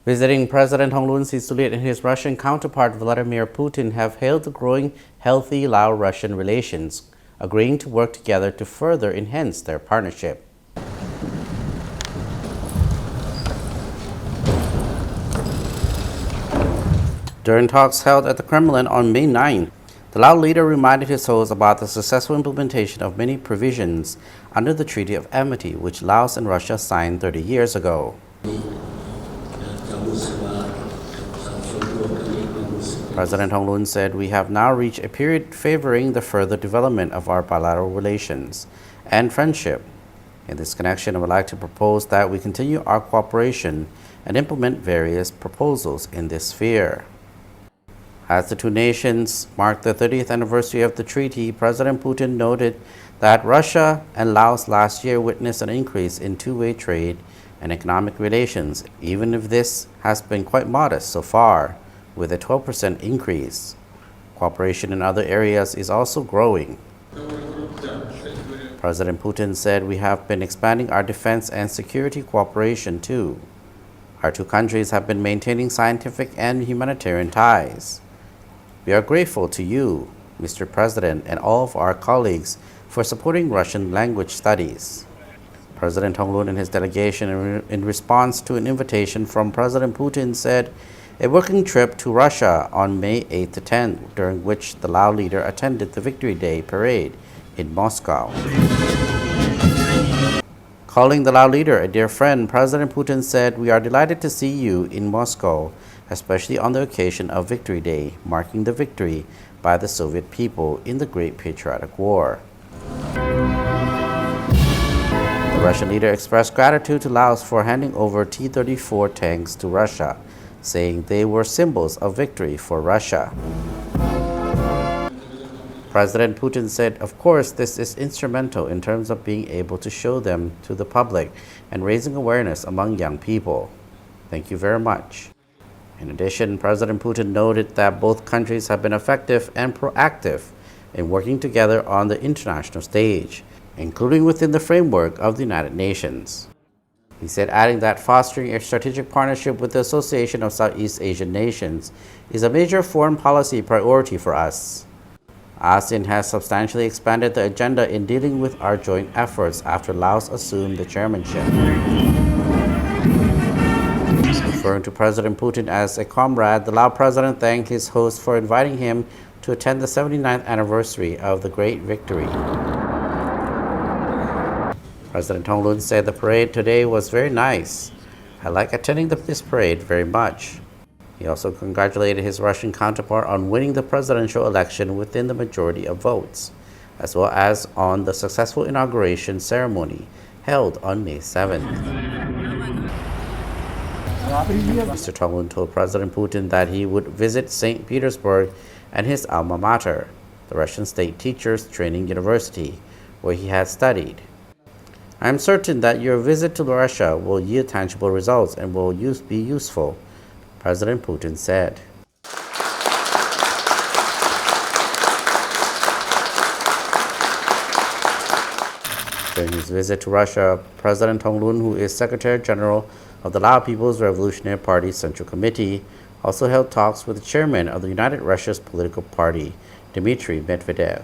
Visiting President Thongloun Sisoulith and his Russian counterpart Vladimir Putin have hailed the growing healthy Lao-Russian relations, agreeing to work together to further enhance their partnership. During talks held at the Kremlin on May 9, the Lao leader reminded his host about the successful implementation of many provisions under the Treaty of Amity, which Laos and Russia signed 30 years ago. President Thongloun said, "We have now reached a period favoring the further development of our bilateral relations and friendship. In this connection, I would like to propose that we continue our cooperation and implement various proposals in this sphere." As the two nations marked the 30th anniversary of the treaty, President Putin noted that Russia and Laos last year witnessed an increase in two-way trade and economic relations, even if this has been quite modest so far, with a 12% increase. Cooperation in other areas is also growing. President Putin said, "We have been expanding our defense and security cooperation too. Our two countries have been maintaining scientific and humanitarian ties. We are grateful to you, Mr. President, and all of our colleagues for supporting Russian language studies." President Thongloun and his delegation, in response to an invitation from President Putin, said a working trip to Russia on May 8 to 10, during which the Lao leader attended the Victory Day parade in Moscow. Calling the Lao leader a dear friend, President Putin said, "We are delighted to see you in Moscow, especially on the occasion of Victory Day, marking the victory by the Soviet people in the Great Patriotic War." The Russian leader expressed gratitude to Laos for handing over T-34 tanks to Russia, saying they were symbols of victory for Russia. President Putin said, "Of course, this is instrumental in terms of being able to show them to the public and raising awareness among young people. Thank you very much." In addition, President Putin noted that both countries have been effective and proactive in working together on the international stage, including within the framework of the United Nations. He said, adding that fostering a strategic partnership with the Association of Southeast Asian Nations is a major foreign policy priority for us. ASEAN has substantially expanded the agenda in dealing with our joint efforts after Laos assumed the chairmanship. Referring to President Putin as a comrade, the Lao president thanked his host for inviting him to attend the 79th anniversary of the Great Victory. President Thongloun said, "The parade today was very nice. I like attending this parade very much." He also congratulated his Russian counterpart on winning the presidential election within the majority of votes, as well as on the successful inauguration ceremony held on May 7th. Mr. Thongloun told President Putin that he would visit St. Petersburg and his alma mater, the Russian State Teachers Training University, where he had studied. "I am certain that your visit to Russia will yield tangible results and will be useful," President Putin said. During his visit to Russia, President Thongloun, who is Secretary General of the Lao People's Revolutionary Party Central Committee, also held talks with the chairman of the United Russia's political party, Dmitry Medvedev.